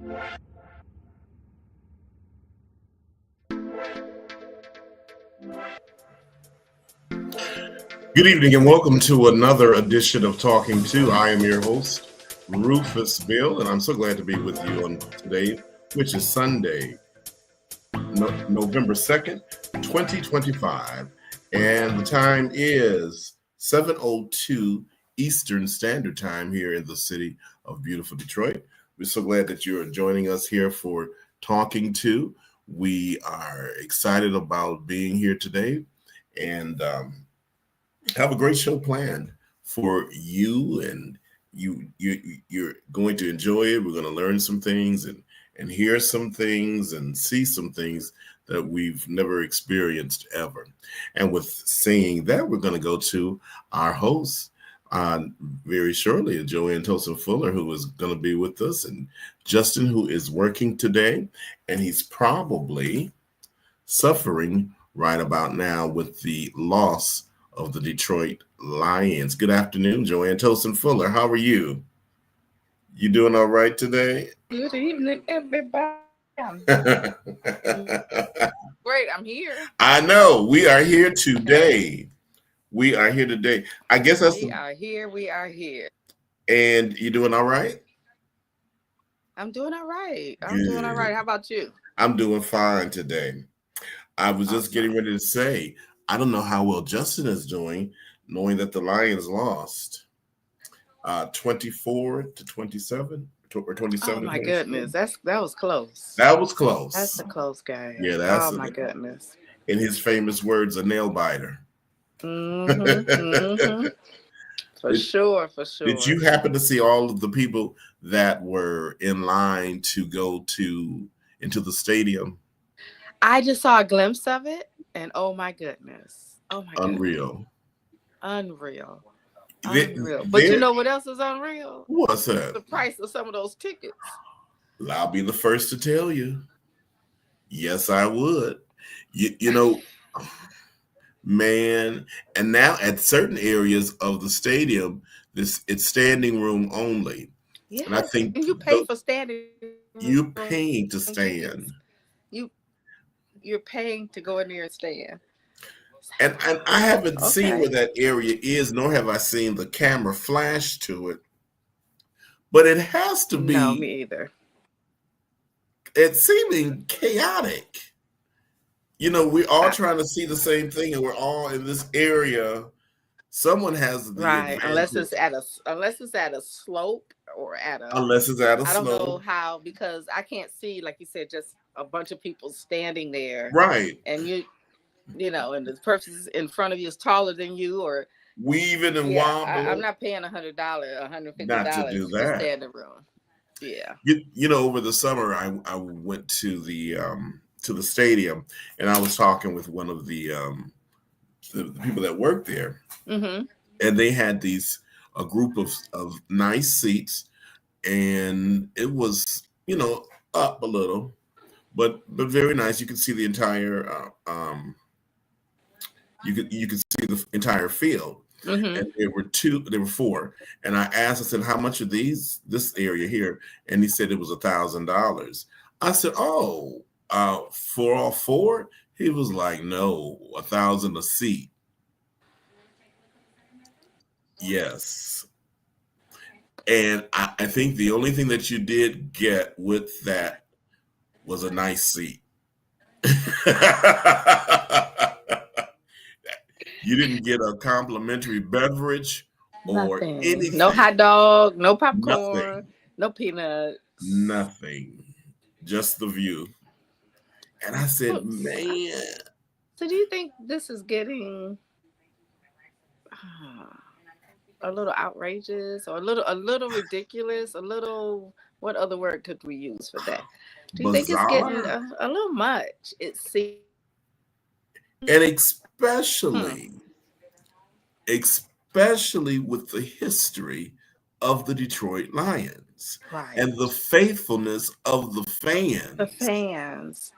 Good evening and welcome to another edition of Talking To. I am your host, Rufus Bill, and I'm so glad to be with you on today, which is Sunday, November 2nd, 2025. And the time is 7:02 Eastern Standard Time here in the city of beautiful Detroit. We're so glad that you're joining us here for Talking To. We are excited about being here today and have a great show planned for you, and you're going to enjoy it. We're going to learn some things and hear some things and see some things that we've never experienced ever. And with saying that, we're going to go to our host very shortly, JOANNE Fuller, who is going to be with us, and Justin, who is working today, and he's probably suffering right about now with the loss of the Detroit Lions. Good afternoon, JOANNE Fuller. How are you? You doing all right today? Good evening, everybody. Great, I'm here. I know. We are here today. We are here today. I guess that's We are here. And you doing all right? I'm doing all right. Doing all right. How about you? I'm doing fine today. I was just getting ready to say, I don't know how well Justin is doing, knowing that the Lions lost 24-27 or 27. Oh my goodness, that was close. That was close. That's a close game. Yeah, that's my goodness. In his famous words, a nail biter. Mm-hmm. For sure. Did you happen to see all of the people that were in line to go into the stadium? I just saw a glimpse of it. And oh my goodness. Unreal. But you know what else is unreal? What's that? The price of some of those tickets. I'll be the first to tell you. Yes, I would. You know, man, and now at certain areas of the stadium, it's standing room only. Yeah, and I think you pay for standing. You're paying to stand. You're paying to go in there and stand. And I haven't seen where that area is, nor have I seen the camera flash to it. But it has to be. No, me either. It's seeming chaotic. You know, we're all trying to see the same thing, and we're all in this area. Someone has the right, advantage. unless it's at a slope or at a. Unless it's at a slope. I don't know how, because I can't see, like you said, just a bunch of people standing there. Right. And you know, and the person in front of you is taller than you, or weaving and wobbling. I'm not paying $100, $150 not to do that. To stay in the room. Yeah. You know, over the summer, I went to the stadium, and I was talking with one of the people that work there, and they had a group of nice seats, and it was, you know, up a little, but very nice. You could see the entire you could see the entire field. And there were four. And I asked, I said, how much are this area here? And he said it was $1,000. I said, oh, for all four? He was like, no, $1,000 a seat. Yes. And I think the only thing that you did get with that was a nice seat. You didn't get a complimentary beverage or anything. No hot dog, no popcorn, no peanuts. Nothing. Just the view. And I said, man. So do you think this is getting a little outrageous, or a little ridiculous, a little, what other word could we use for that? Do you think it's getting a little much? It seems. And especially with the history of the Detroit Lions, right, and the faithfulness of the fans.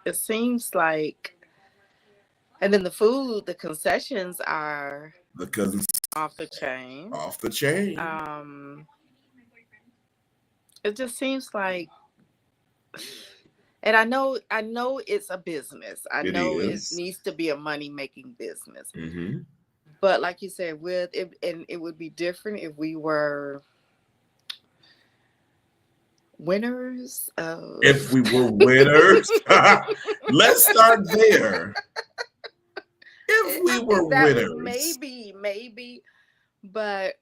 It seems like, and then the food, the concessions are off the chain. It just seems like And I know it's a business. I It know it is. needs to be a money-making business. Mm-hmm. But like you said, with it, and it would be different if we were winners If of we were winners, let's start there. If we I were think that would winners, maybe, but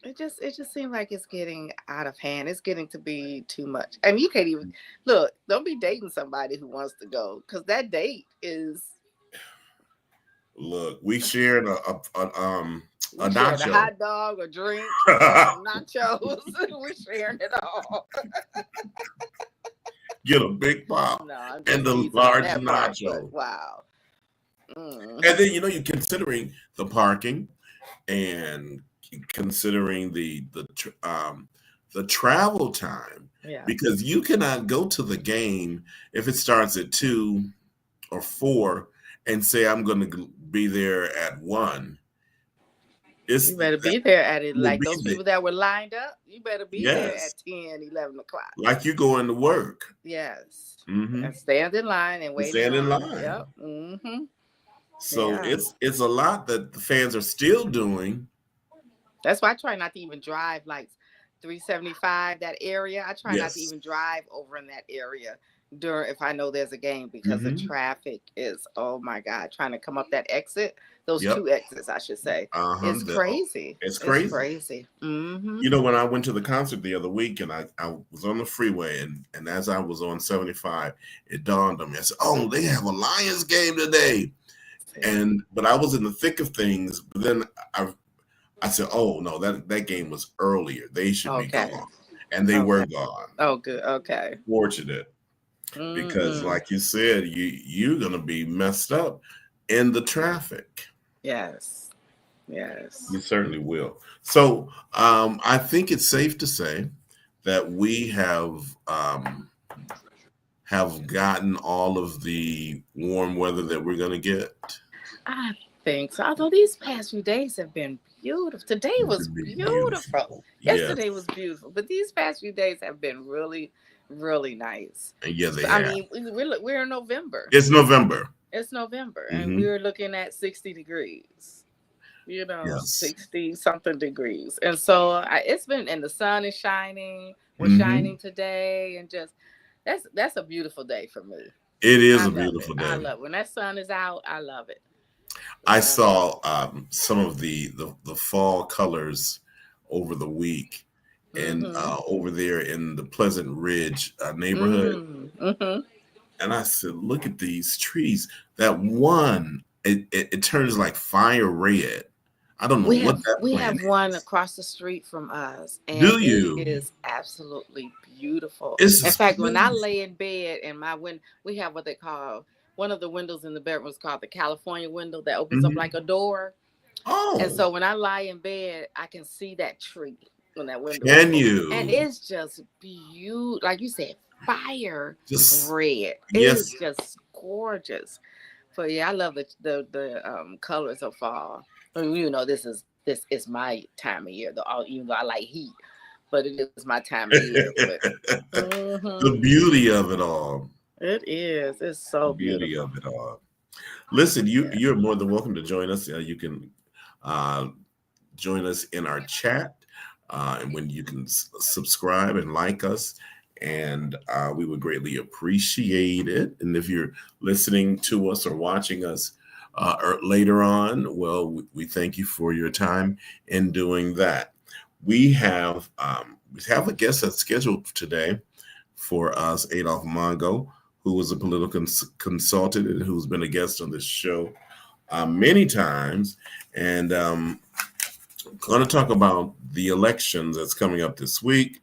it just seems like it's getting out of hand. It's getting to be too much. I mean, you can't even look. Don't be dating somebody who wants to go, because that date is look, we shared a we sharing a nacho. hot dog, a drink, some nachos. We sharing it all. Get a big pop No, I'm and just the teasing on large that part. But nacho. wow. Mm. And then you're considering the parking and considering the travel time, Yeah. because you cannot go to the game if it starts at 2 or 4 and say I'm going to be there at 1. It's You better that be there at it. will Like be those there. people that were lined up, you better be there Yes, at 10, 11 o'clock. like you going to work. Yes. Mm-hmm. And stand in line and And wait in stand in line. line. Yep. Mm-hmm. So Yeah. it's a lot that the fans are still doing. That's why I try not to even drive like 375, that area. I try not to Yes. even drive over in that area during if I know there's a game, because the Mm-hmm. traffic is, oh my God, trying to come up that exit, those Yep. two exits, I should say. Uh-huh. It's crazy. It's It's crazy. crazy. Mm-hmm. When I went to the concert the other week and I was on the freeway and as I was on 75, it dawned on me. I said, oh, they have a Lions game today. But I was in the thick of things. But then I said, oh no, that game was earlier. They should be Okay. gone. And they were Okay. gone. Oh, good. Okay. Fortunate. Because Mm-mm. like you said, you're gonna be messed up in the traffic. Yes. Yes. You certainly will. So I think it's safe to say that we have gotten all of the warm weather that we're going to get. I think so. Although these past few days have been beautiful. Today It's was going to be beautiful. beautiful. Yes. Yesterday was beautiful. But these past few days have been really, really nice. And yeah, they I have. mean, we're in November. It's November. It's November. And Mm-hmm. we're looking at 60 degrees. Yes. 60 something degrees. And so it's been, and the sun is shining. We're Mm-hmm. shining today. And just, that's a beautiful day for me. It is I a love beautiful it. day. I love it. When that sun is out, I love it. I saw some of the fall colors over the week, and over there in the Pleasant Ridge neighborhood. Mm-hmm. And I said, look at these trees. That one, it turns like fire red. I don't know what that We plant have one is. across the street from us, and Do it you? is absolutely beautiful. It's In just fact, when I beautiful. lay in bed and we have what they call, one of the windows in the bedroom is called the California window that opens up Mm-hmm. like a door. Oh. And so when I lie in bed, I can see that tree when that window is Can open. you? And it's just beautiful. Like you said, fire Just red. yes. It's just gorgeous. So yeah, I love the colors of fall. This is my time of year, though. Even though I like heat, but it is my time of year. But The beauty of it all. it is. It's so The beauty beautiful. of it all. Listen, Yeah. you're more than welcome to join us. You can join us in our chat, and when you can subscribe and like us, and we would greatly appreciate it. And if you're listening to us or watching us later on, well, we thank you for your time in doing that. We have a guest that's scheduled today for us, Adolph Mongo, who is a political consultant and who's been a guest on this show many times, and going to talk about the elections that's coming up this week.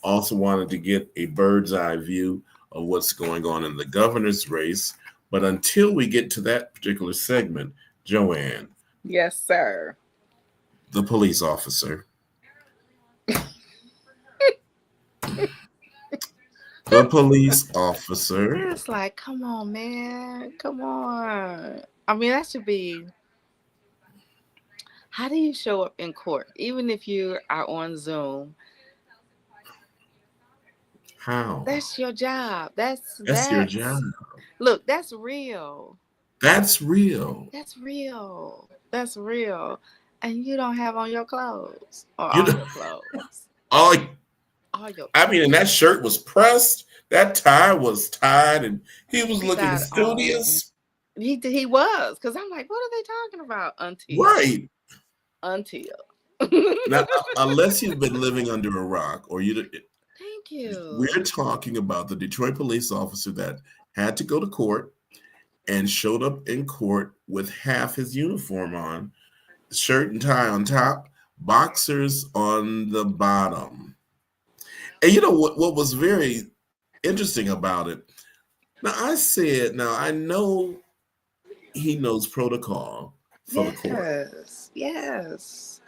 Also wanted to get a bird's eye view of what's going on in the governor's race. But until we get to that particular segment, Joanne. Yes, sir. The police officer. The police officer. It's like, come on, man. Come on. I mean, that should be. How do you show up in court, even if you are on Zoom? How? That's your job. That's your job. Look, that's real. That's real. That's real. That's real. And you don't have on your clothes or You all know, your clothes. all All your I mean, and that shirt was pressed, that tie was tied, and he was looking got on. studious. He was, because I'm like, what are they talking about? Right. Until. Now, unless you've been living under a rock, or Thank you. we're talking about the Detroit police officer that had to go to court and showed up in court with half his uniform on, shirt and tie on top, boxers on the bottom. And you know what was very interesting about it? Now I know he knows protocol for the court. Yes.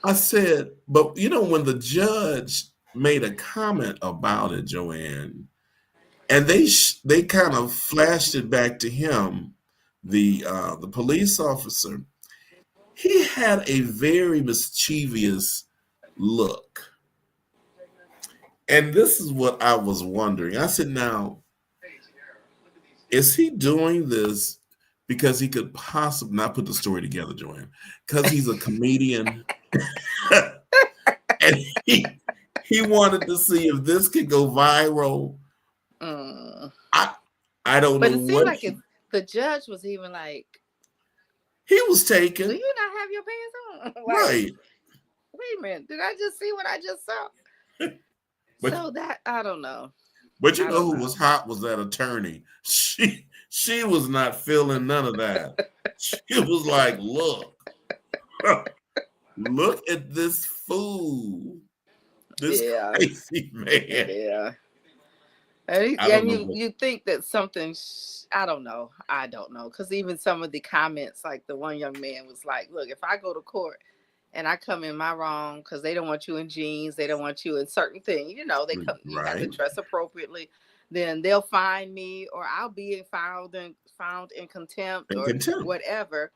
I said, but you know, when the judge made a comment about it, Joanne, and they kind of flashed it back to him, the police officer, he had a very mischievous look. And this is what I was wondering. I said, now, is he doing this because he could possibly not put the story together, Joanne? Because he's a comedian and he wanted to see if this could go viral. I don't know what. But it seemed like the judge was even like, he was taken. do you not have your pants on? Right. Wait a minute. Did I just see what I just saw? But, so that, I don't know. But you know who was hot was that attorney. She was not feeling none of that. She was like, look at this fool. This crazy man. Yeah. And you think that something, I don't know. Because even some of the comments, like the one young man was like, look, if I go to court and I come in my wrong, because they don't want you in jeans, they don't want you in certain things, you know, you have to dress appropriately, then they'll fine me, or I'll be found in contempt or whatever.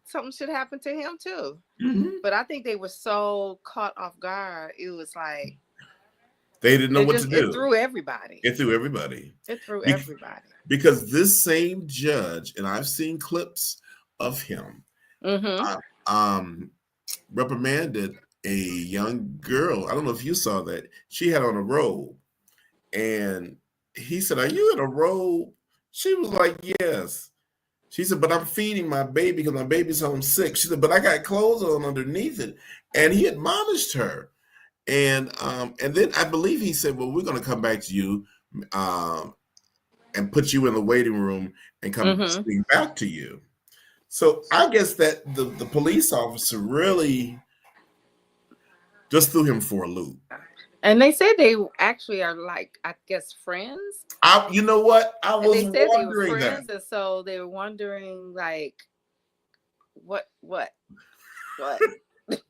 Something should happen to him too. Mm-hmm. But I think they were so caught off guard. It was like they didn't know what to do. It threw everybody. Because this same judge, and I've seen clips of him, reprimanded a young girl. I don't know if you saw that. She had on a robe, and he said, "Are you in a robe?" She was like, "Yes." She said, "But I'm feeding my baby because my baby's home sick." She said, "But I got clothes on underneath it." And he admonished her. And then I believe he said, "Well, we're going to come back to you and put you in the waiting room and come speak back to you." So I guess that the police officer really just threw him for a loop. And they said they actually are, like, I guess, friends. You know what? I was wondering they were friends, and so they were wondering, like, what?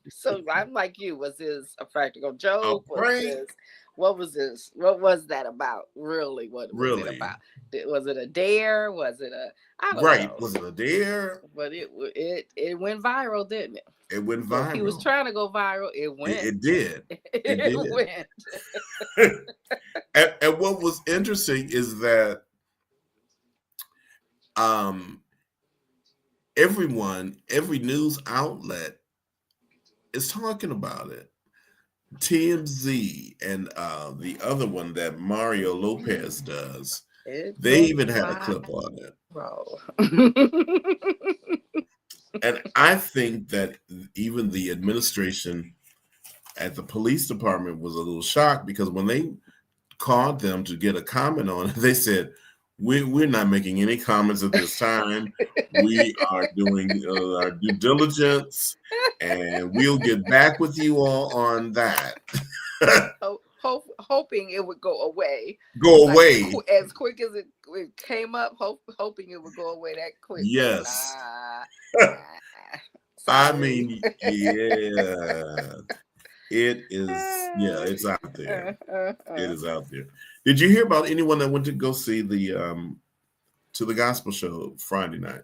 So I'm like you. Was this a practical joke? What was this? What was that about? Really? What was it about? Was it a dare? Was it a? I don't know. Was it a dare? But it went viral, didn't it? It went viral. So he was trying to go viral. It went. It did. It went. And what was interesting is that every news outlet is talking about it. TMZ and the other one that Mario Lopez does, they even had a clip on it. And I think that even the administration at the police department was a little shocked, because when they called them to get a comment on it, they said, we're not making any comments at this time. We are doing our due diligence, and we'll get back with you all on that. Hoping it would go away. As quick as it came up, hoping it would go away that quick. Yes. I mean, yeah. It is, it's out there. It is out there. Did you hear about anyone that went to go see the gospel show Friday night?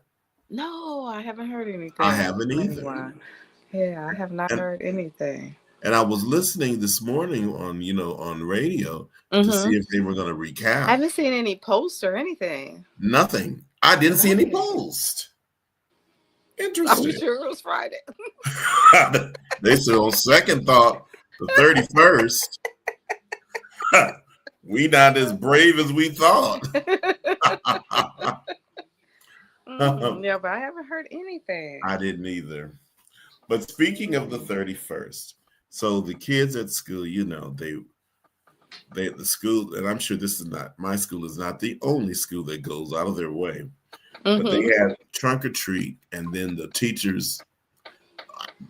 No, I haven't heard anything. I haven't either. Yeah, I have not heard anything. And I was listening this morning on, on radio to see Mm-hmm. if they were going to I recount. haven't seen any posts or anything. Nothing. I didn't see any Right. post. I'm Interesting. sure it was Friday. They said on second thought, the 31st, we not as brave as we thought. Yeah, but I haven't heard anything. I didn't either. But speaking of the 31st, so the kids at school, the school, and I'm sure this is not, my school is not the only school that goes out of their way, but they had trunk or treat, and then the teachers,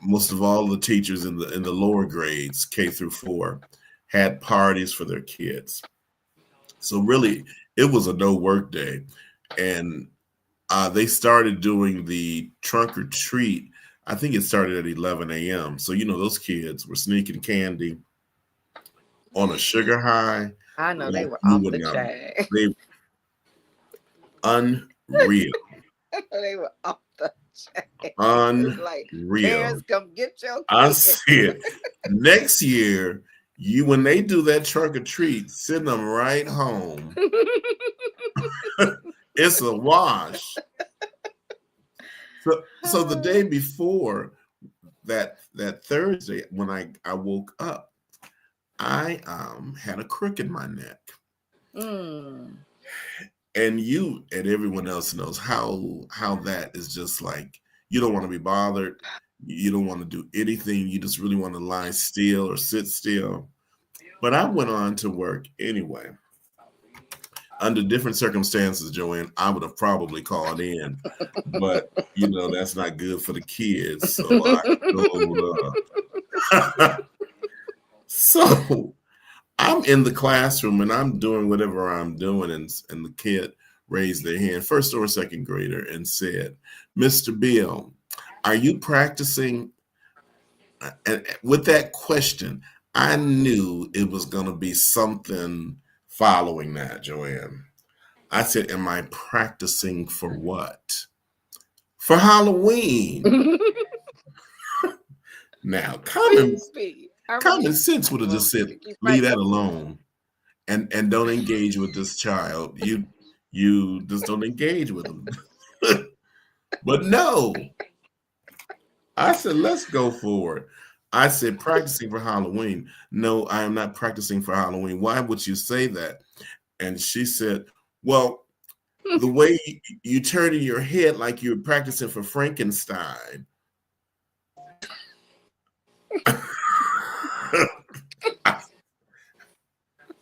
most of all the teachers in the lower grades, K through 4, had parties for their kids. So really, it was a no work day, and they started doing the trunk or treat. I think it started at 11 a.m. So those kids were sneaking candy on a sugar high. I know they Like, were you off would the not. chain. They unreal. They were off the chain. Like, Unreal. parents, come get your I kids. see it. Next year, when they do that trunk or treat, send them right home. It's a wash. So the day before that Thursday, when I woke up, I had a crook in my neck. And you and everyone else knows how that is just like, you don't want to be bothered. You don't want to do anything. You just really want to lie still or sit still. But I went on to work anyway. Under different circumstances, Joanne, I would have probably called in. But, that's not good for the kids. So I showed up. So I'm in the classroom and I'm doing whatever I'm doing, and the kid raised their hand, first or second grader, and said, "Mr. Bill, are you practicing?" And with that question, I knew it was going to be something following that, Joanne. I said, "Am I practicing for what?" "For Halloween." Now, common sense would have just said, "Leave that alone. And don't engage with this child. You just don't engage with them." But no, I said, let's go for it. I said, practicing for Halloween. "No, I am not practicing for Halloween. Why would you say that?" And she said, "Well, the way you turn in your head like you're practicing for Frankenstein."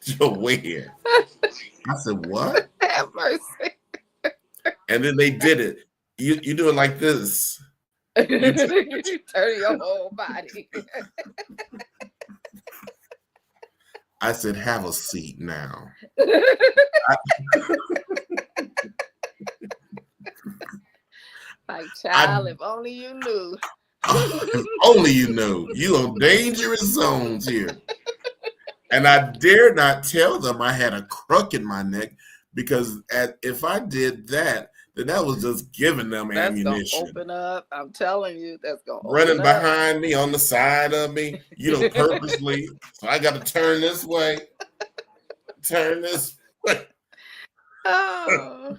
Joanne. I said, "What?" Have mercy. And then they did it. You do it like this. You turn your whole body. I said, "Have a seat now." Like, child, if only you knew. If only you knew. You on dangerous zones here. And I dare not tell them I had a crook in my neck, because if I did that, then that was just giving them ammunition. That's gonna open up. I'm telling you, that's gonna running open behind up. me, on the side of me, purposely. So I got to turn this way, turn this way. Oh.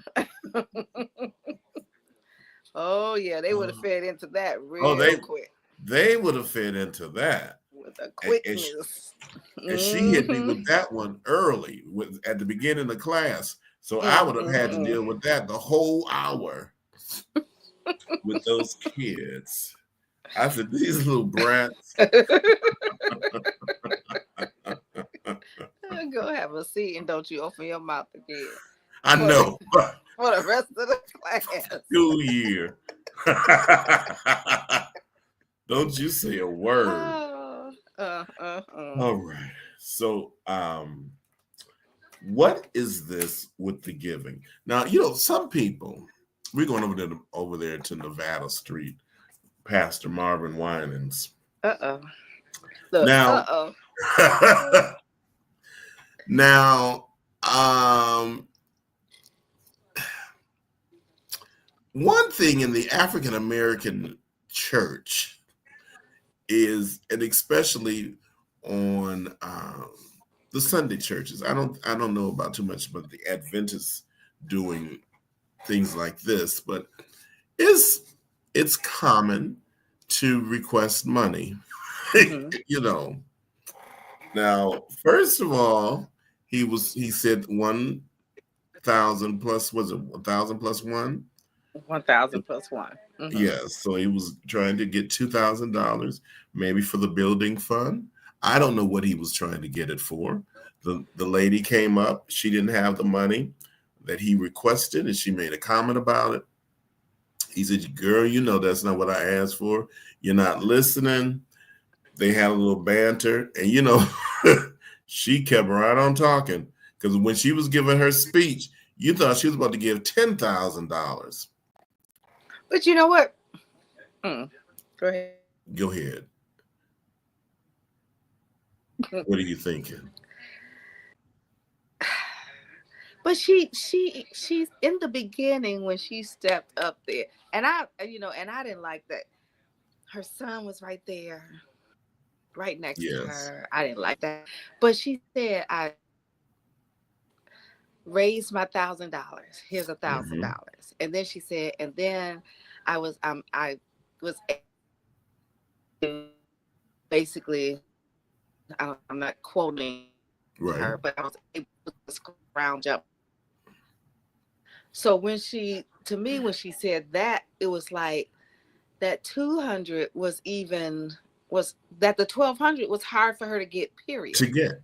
Oh yeah, they would have fed into that real quick. They would have fed into that with a quickness. And she hit me with that one early, at the beginning of class. So I would have had to deal with that the whole hour with those kids. I said, "These little brats." Go have a seat and don't you open your mouth again. I know. For the rest of the class. School year. Don't you say a word. All right. So, what is this with the giving? Now, some people, we're going over there to Nevada Street, Pastor Marvin Winans. Look, now, now, one thing in the African American church is, and especially on the Sunday churches. I don't know about too much about the Adventists doing things like this, but it's common to request money. You know. Now, first of all, he said 1,000 plus, was it 1,000 plus one? 1,000 plus one. Yes, so he was trying to get $2,000, maybe for the building fund. I don't know what he was trying to get it for. The lady came up, she didn't have the money that he requested, and she made a comment about it. He said, "Girl, you know that's not what I asked for. You're not listening." They had a little banter, and you know, she kept right on talking, because when she was giving her speech, you thought she was about to give $10,000. But you know what? Go ahead. Go ahead. What are you thinking? But she's in the beginning when she stepped up there, and I didn't like that. Her son was right there, right next to her. I didn't like that. But she said, "I raised my $1,000. Here's $1,000." And then she said, and then I was basically, I'm not quoting her, but I was able to scrounge up. So when she said that, it was like that 200 was that the 1,200 was hard for her to get, period.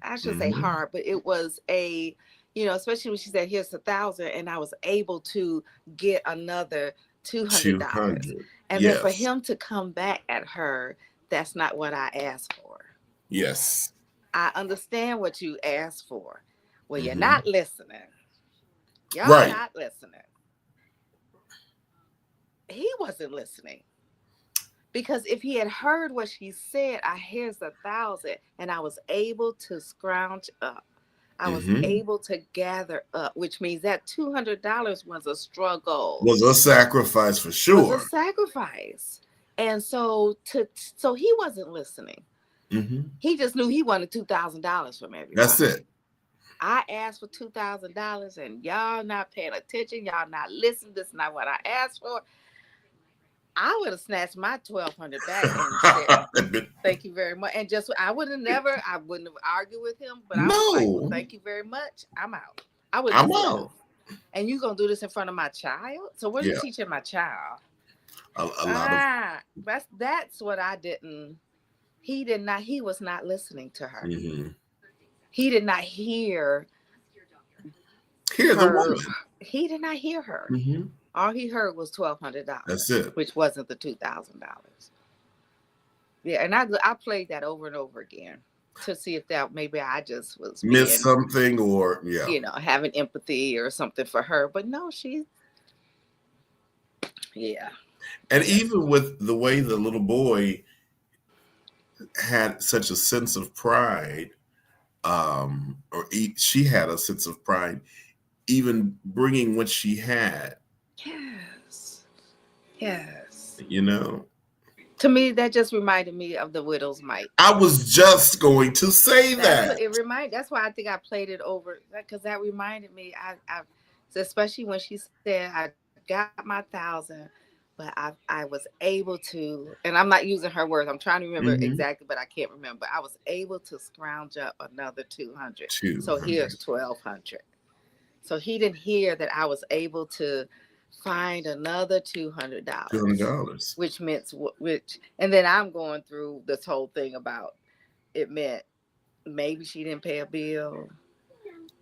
I should say hard, but it was especially when she said, "Here's 1,000," and I was able to get another $200. And then for him to come back at her, "That's not what I asked for." Yes. I understand what you asked for. Well, you're not listening. Y'all not listening. He wasn't listening. Because if he had heard what she said, here's 1,000, and I was able to scrounge up. I was able to gather up, which means that $200 was a struggle. Was a sacrifice for sure. Was a sacrifice. And so he wasn't listening. He just knew he wanted $2,000 from everybody. That's it. I asked for $2,000 and y'all not paying attention. Y'all not listening. This is not what I asked for. I would have snatched my $1,200 back and said, "Thank you very much." And I wouldn't have argued with him, but I was like, "Well, thank you very much. I'm out." I'm out. And you gonna do this in front of my child? So what are you teaching my child? That's what I didn't. He was not listening to her. He did not hear the woman. He did not hear her. All he heard was $1,200. That's it. Which wasn't the $2,000. Yeah, and I played that over and over again to see if that maybe I just was missed something, or having empathy or something for her. But no, And even with the way the little boy had such a sense of pride, she had a sense of pride, even bringing what she had. Yes. To me, that just reminded me of the widow's mite. I was just going to say that. That's why I think I played it over, because that reminded me. I especially when she said, "I got my 1,000, but I was able to," and I'm not using her words. I'm trying to remember exactly, but I can't remember. I was able to scrounge up another 200. So here's 1,200. So he didn't hear that I was able to find another $200. Which meant and then I'm going through this whole thing about it meant maybe she didn't pay a bill.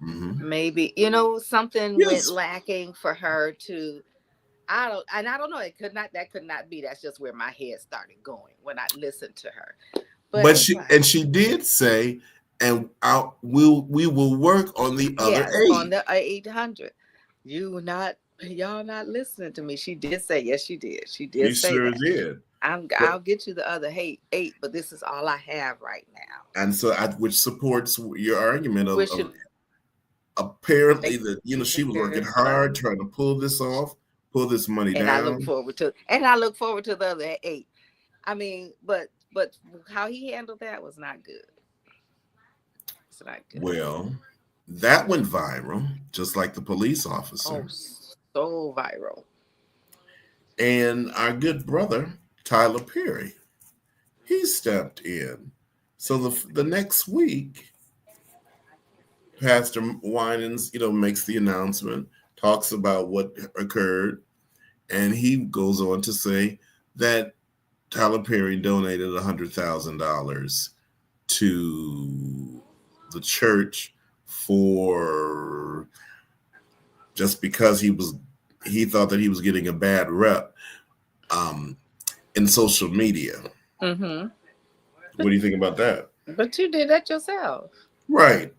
Maybe something went lacking for her to. I don't know. That could not be. That's just where my head started going when I listened to her. But she did say, "And we will work on the other 8. On the 800. Y'all not listening to me." She did say, yes, she did. She did say sure that. Did. I'll get you the other 8, but this is all I have right now. And so, which supports your argument of apparently that she was working hard trying to pull this money down. And I look forward to the other 8. I mean, but but how he handled that was not good. It's not good. Well, that went viral, just like the police Oh, officer. so viral. And our good brother, Tyler Perry, he stepped in. So the next week, Pastor Winans, makes the announcement, talks about what occurred, and he goes on to say that Tyler Perry donated $100,000 to the church for just because he thought that he was getting a bad rep um, in social media. Mm-hmm. What do you think about that? But you did that yourself. Right.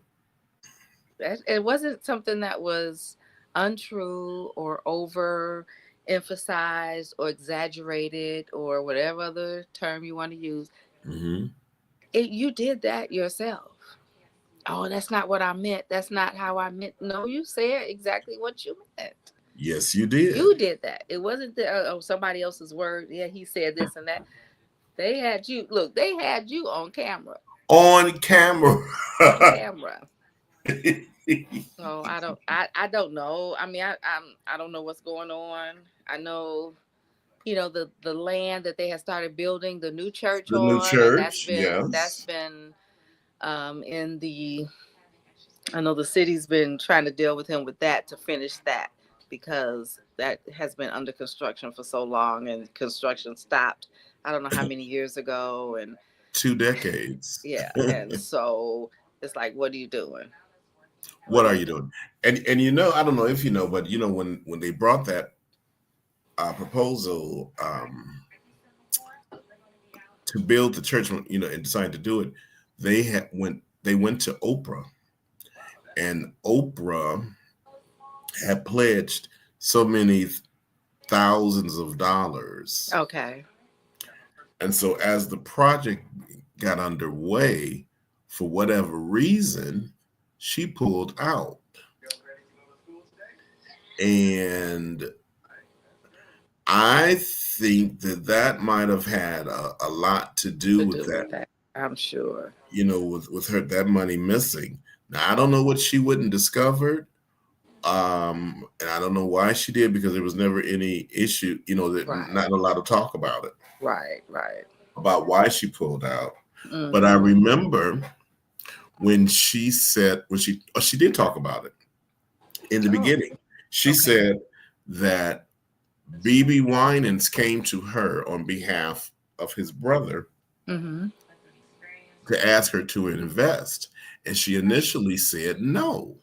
It wasn't something that was untrue or over emphasized or exaggerated or whatever other term you want to use. Mm-hmm. You did that yourself. Oh, that's not what I meant. That's not how I meant. No, you said exactly what you meant. Yes, you did. You did that. It wasn't somebody else's word. Yeah, he said this and that. They had you. Look, they had you on camera. On camera. On camera. So I don't know. I mean, I don't know what's going on. I know, the land that they had started building the new church The new on, and church, that's yes. been in the. I know the city's been trying to deal with him with that to finish that, because that has been under construction for so long, and construction stopped. I don't know how many years ago, and 2 decades. yeah, and so it's like, what are you doing? What What are are you you doing? doing? And I don't know if you know, but when they brought that proposal to build the church, and decided to do it, they went to Oprah, and Oprah had pledged so many thousands of dollars. Okay. And so as the project got underway, for whatever reason, she pulled out. And I think that might have had a lot to do To with do that, with that, I'm sure. with her, that money missing. Now, I don't know what she wouldn't discovered. And I don't know why she did, because there was never any issue, that Right. not a lot of talk about it, Right. about why she pulled out. Mm-hmm. But I remember when she said, she did talk about it in the beginning. She said that BB Winans came to her on behalf of his brother Mm-hmm. to ask her to invest. And she initially said no.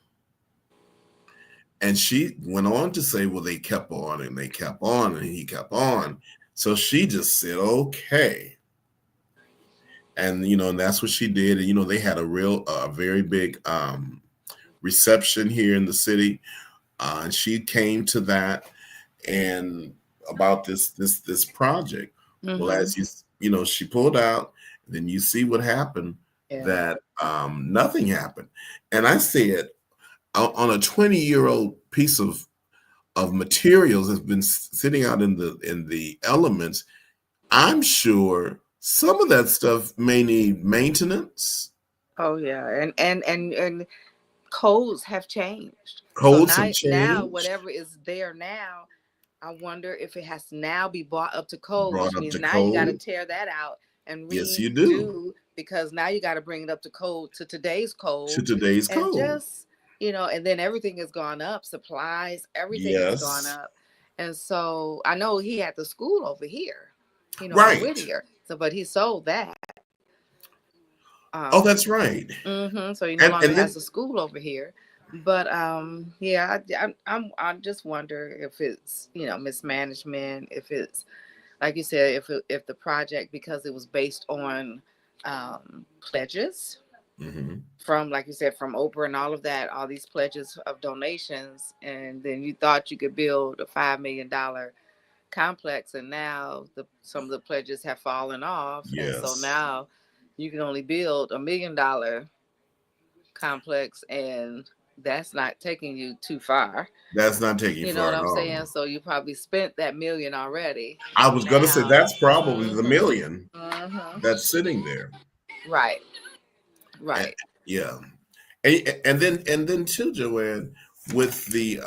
And she went on to say, well, they kept on and they kept on and he kept on. So she just said, okay. And, and that's what she did. And, they had a very big reception here in the city. And she came to that and about this project. Mm-hmm. Well, as she pulled out, then you see what happened, that nothing happened. And I said, on a 20-year-old piece of materials that's been sitting out in the elements, I'm sure some of that stuff may need maintenance. Oh yeah, and codes have changed. Codes So have now changed, whatever is there now, I wonder if it has to now be brought up to code, brought which up means to now you got to code. tear that out and Yes, you do. redo, because now you got to bring it up to code, to today's To code, today's and code. just and then everything has gone up, supplies, everything has gone Yes. up, and so I know he had the school over here, in Right. Whittier, so but he sold that. Oh, that's right. Mm-hmm, so he no And longer then has a school over here. But yeah, I just wonder if it's mismanagement, if it's like you said, if the project, because it was based on pledges from, like you said, from Oprah and all of that, all these pledges of donations, and then you thought you could build a $5 million complex, and now some of the pledges have fallen off, and so yes. now you can only build $1 million complex, and that's not taking you too far. That's not taking You know far what at I'm all. saying? So you probably spent that million already. I was going to say Now, that's probably the million mm-hmm. that's sitting there. Right, And, right, yeah. And then too, Joanne, with the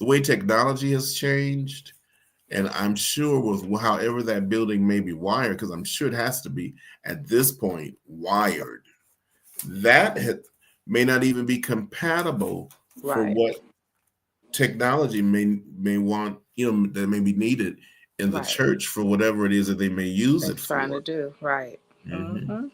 way technology has changed, and I'm sure with however that building may be wired, because I'm sure it has to be at this point wired, that may not even be compatible for right, what technology may want, that may be needed in the right. church for whatever it is that they may use They're it trying to for. do right. Hmm. Mm-hmm.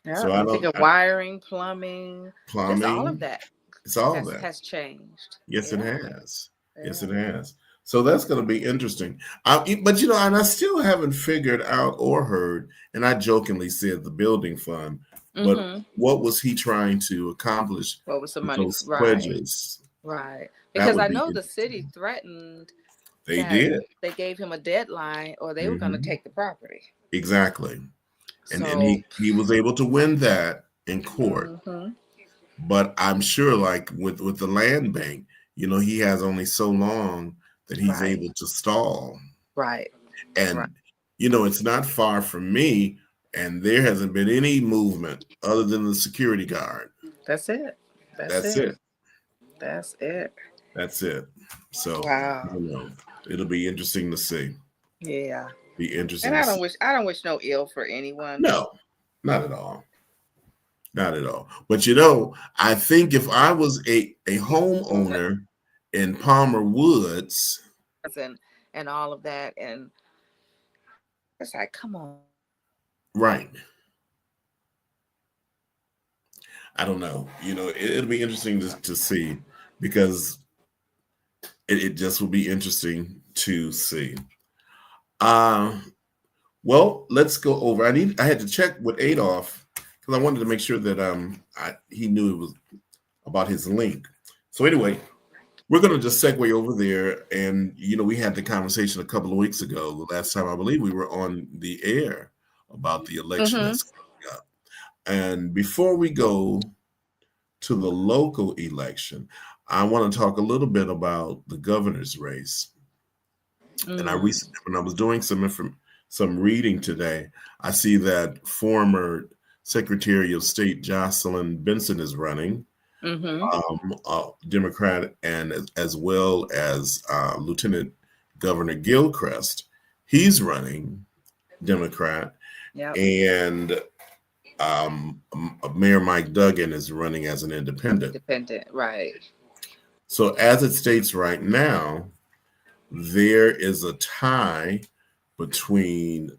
Yeah, So you think of wiring, plumbing, just all of plumbing, that it's all has that. has changed. Yes, it Yeah, has. Yes, yeah. it has. So that's going to be interesting. But and I still haven't figured out or heard. And I jokingly said the building fund, but Mm-hmm. what was he trying to accomplish What was the with money? those Right, pledges? right. That Because would I be know the city interesting. threatened They that did. they gave him a deadline or they were going to Hmm. take the property. Exactly. And So, he was able to win that in court. mm-hmm. But I'm sure, like with the land bank, he has only so long that he's Right, able to stall. right, right. And it's not far from me, and there hasn't been any movement other than the security guard. That's it. That's That's it. it. That's it. That's it. So, Wow. it'll be interesting to see. Yeah. Be And interesting to see. I don't wish no ill for anyone. No, not at all. Not at all. But I think if I was a homeowner in Palmer Woods, And all of that, and it's like, come on. right? I don't know. It'll be interesting to see, because it just will be interesting to see. Well, let's go over. I had to check with Adolph because I wanted to make sure that he knew it was about his link. So anyway, we're going to just segue over there, and we had the conversation a couple of weeks ago. The last time I believe we were on the air about the election Mm-hmm. that's coming up. And before we go to the local election, I want to talk a little bit about the governor's race. And when I was doing some reading today, I see that former Secretary of State Jocelyn Benson is running, Democrat, and as well as Lieutenant Governor Gilchrist. He's running Democrat, Yep. and Mayor Mike Duggan is running as an independent. Independent, right. So as it states right now, there is a tie between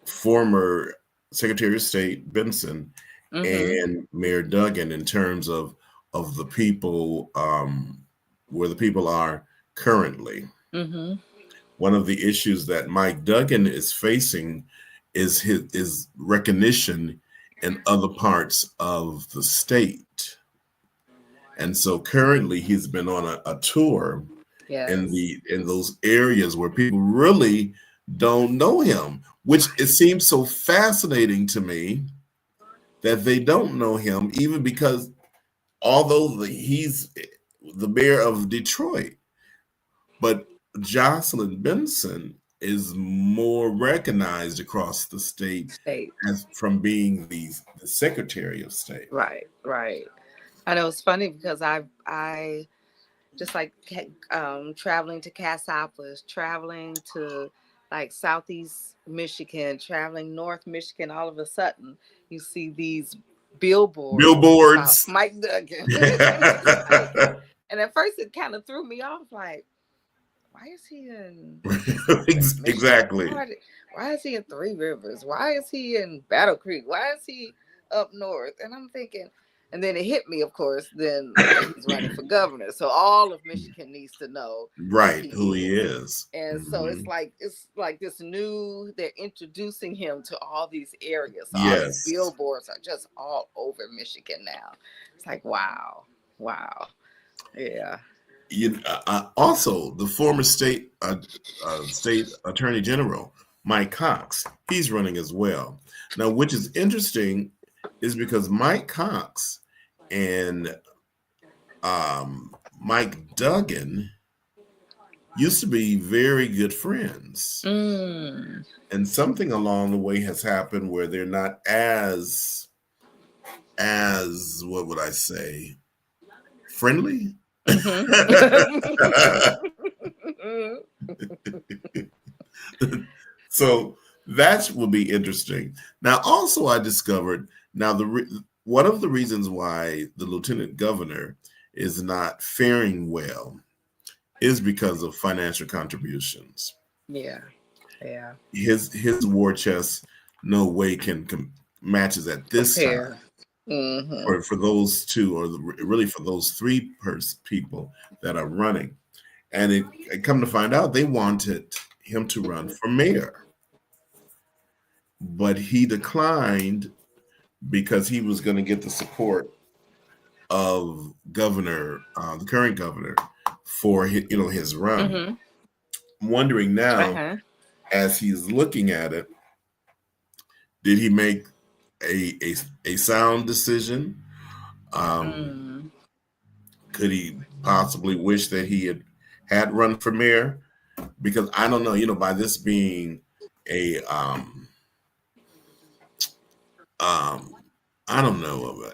former Secretary of State Benson and Mayor Duggan in terms of the people, where the people are currently. One of the issues that Mike Duggan is facing is his recognition in other parts of the state. And so currently he's been on a tour in those areas where people really don't know him, which it seems so fascinating to me that they don't know him, even because although he's the mayor of Detroit, but Jocelyn Benson is more recognized across the state as from being the Secretary of State. Right, right. I know it's funny because I just like traveling to Cassopolis, traveling to like Southeast Michigan, traveling North Michigan. All of a sudden, you see these billboards about Mike Duggan. And at first, it kind of threw me off. Like, why is he in exactly? Why is he in Three Rivers? Why is he in Battle Creek? Why is he up north? And I'm thinking. And then it hit me, of course, then he's running for governor. So all of Michigan needs to know who he is. And so it's like this new, they're introducing him to all these areas. So all these billboards are just all over Michigan now. It's like, wow. Yeah. Also, the former state attorney general, Mike Cox, he's running as well. Now, which is interesting is because Mike Cox and Mike Duggan used to be very good friends. And something along the way has happened where they're not as what would I say, friendly. So that will be interesting. Now, also, I discovered one of the reasons why the lieutenant governor is not faring well is because of financial contributions. Yeah. His war chest no way can matches at this time. For those two, or really for those three people that are running. And it come to find out, they wanted him to run for mayor, but he declined because he was going to get the support of the current governor, for his run. I'm wondering now, as he's looking at it, did he make a sound decision? Could he possibly wish that he had run for mayor? Because I don't know, by this being a I don't know,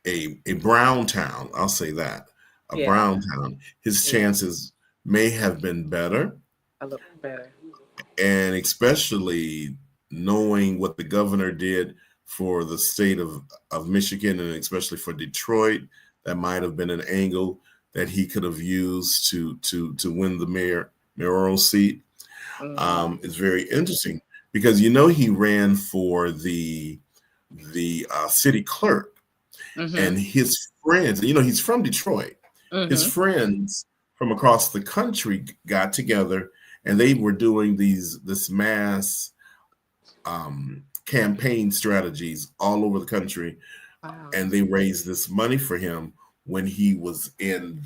a brown town, I'll say that, brown town, his chances may have been better. A little better. And especially knowing what the governor did for the state of Michigan, and especially for Detroit, that might have been an angle that he could have used to win the mayoral seat. It's very interesting because he ran for the city clerk, and his friends. He's from Detroit. His friends from across the country got together, and they were doing this mass campaign strategies all over the country. Wow. And they raised this money for him when he was in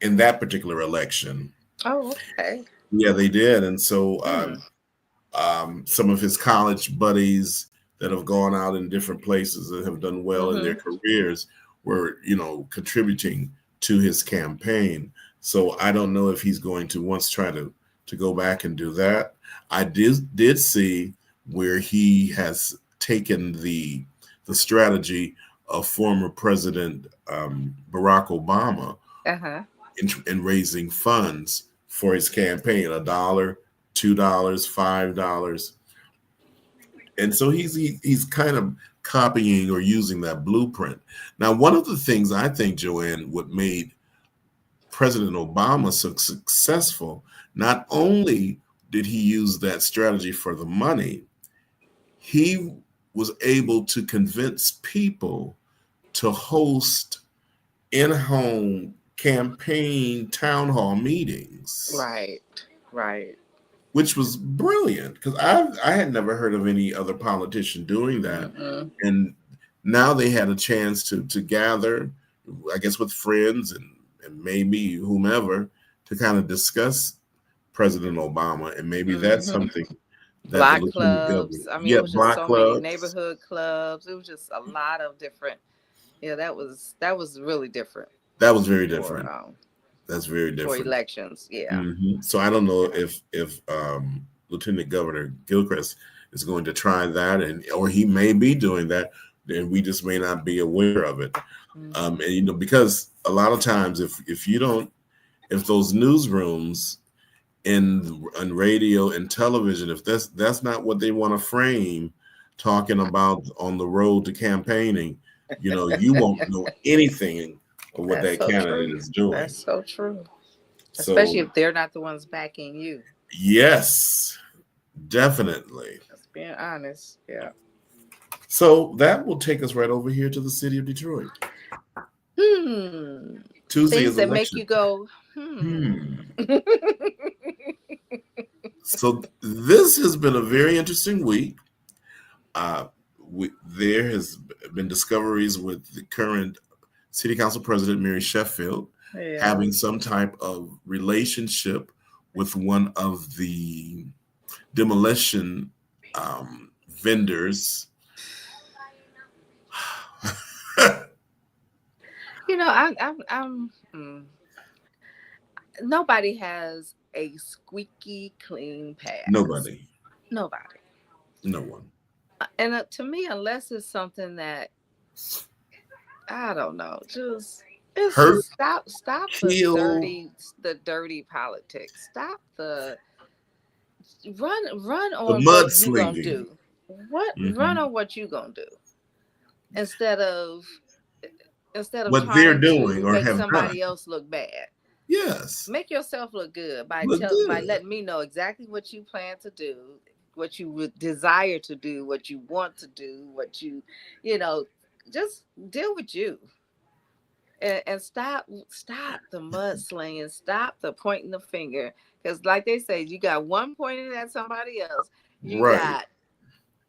that particular election. Oh, okay. Yeah, they did. And so some of his college buddies that have gone out in different places and have done well in their careers were, contributing to his campaign. So I don't know if he's going to once try to go back and do that. I did see where he has taken the strategy of former President Barack Obama in raising funds for his campaign, $1, $2, $5. And so he's kind of copying or using that blueprint. Now, one of the things I think, Joanne, what made President Obama so successful, not only did he use that strategy for the money, he was able to convince people to host in-home campaign town hall meetings. Right. Which was brilliant, because I had never heard of any other politician doing that. And now they had a chance to gather, I guess, with friends and maybe whomever, to kind of discuss President Obama, and maybe that's something that block the lieutenant clubs. governor, I mean, it was just so clubs. many neighborhood clubs. It was just a lot of different. Yeah, that was really different. That was very different. That's very different for elections. Yeah. So I don't know if Lieutenant Governor Gilchrist is going to try that, or he may be doing that, and we just may not be aware of it. And because a lot of times, if those newsrooms on radio and television, if that's not what they want to frame, talking about on the road to campaigning, you won't know anything of what that candidate is doing. That's so true. Especially if they're not the ones backing you. Yes, definitely. Just being honest. Yeah. So that will take us right over here to the city of Detroit. Tuesday Things is that election. make you go, So this has been a very interesting week. There has been discoveries with the current City Council President, Mary Sheffield, having some type of relationship with one of the demolition vendors. Nobody has a squeaky clean past. Nobody. Nobody. No one. And to me, unless it's something that I don't know, it's Hurt, just stop kill, the dirty politics. Stop the run the on what you gonna mudslinging. do. What run Mm-hmm. on what you gonna do instead of What they're trying doing to or make have done. somebody else look bad. Yes. Make yourself look good Look by good. letting me know exactly what you plan to do, what you would desire to do, what you want to do, what you know, just deal with you. And stop the mudslinging, stop the pointing the finger. Because like they say, you got one pointed at somebody else, you Right. got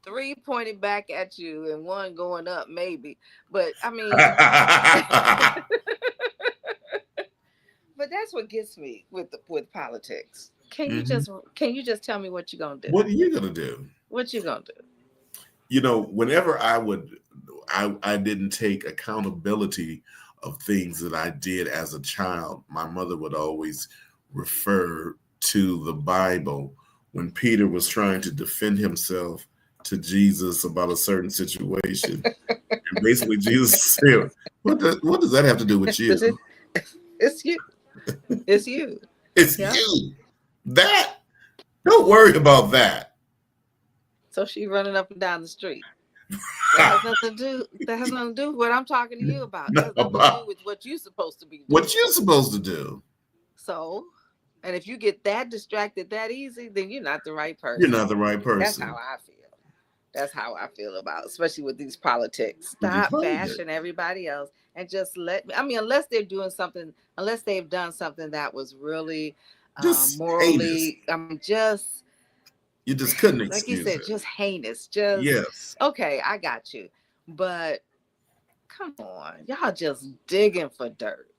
three pointed back at you and one going up maybe. But I mean, but that's what gets me with politics. Mhm. Can you just tell me what you're gonna do? What are you gonna do? What you gonna do? Whenever I didn't take accountability of things that I did as a child, my mother would always refer to the Bible when Peter was trying to defend himself to Jesus about a certain situation. And basically, Jesus said, what does that have to do with you? It's you. It's you. It's Yeah. you. That, don't worry about that. So she running up and down the street. That has nothing to do. That has nothing to do with what I'm talking to you about. That Not has nothing to do about with what you're supposed to be what doing. you're supposed to do. So, and if you get that distracted that easy, then you're not the right You're person. not the right That's how person. I feel. That's how I feel about, especially with these politics. With these Stop politics. bashing everybody else and just let me. I mean, unless they're doing something, unless they've done something that was really Just heinous. morally. I mean, just You just couldn't like you excuse said, it. just heinous. Just Yes. okay, I got you. But come on, y'all just digging for dirt,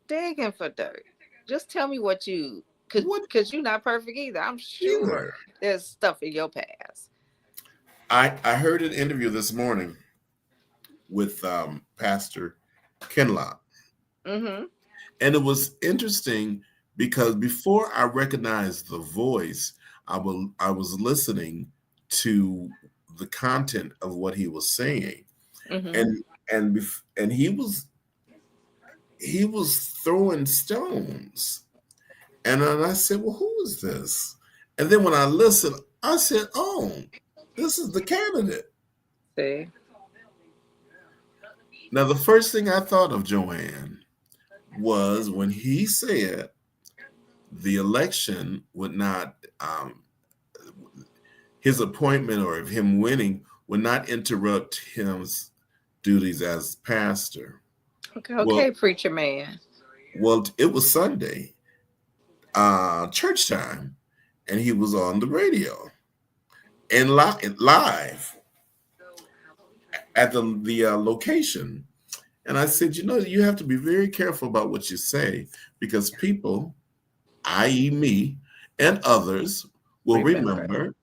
digging for dirt. Just tell me what you, What cause you're not perfect either. I'm sure either? there's stuff in your past. I heard an interview this morning with Pastor Kenlock, Mm-hmm. and it was interesting because before I recognized the voice, I was listening to the content of what he was saying, Mm-hmm. and and he was throwing stones. And then I said, well, who is this? And then when I listened, I said, oh, this is the candidate. See. Now, the first thing I thought of, Joanne, was when he said the election would not, his appointment or him winning would not interrupt his duties as pastor. Okay, Well, okay, preacher man. it was Sunday, church time, and he was on the radio and live at the location. And I said, you have to be very careful about what you say because people, i.e., me and others, will Remember. remember.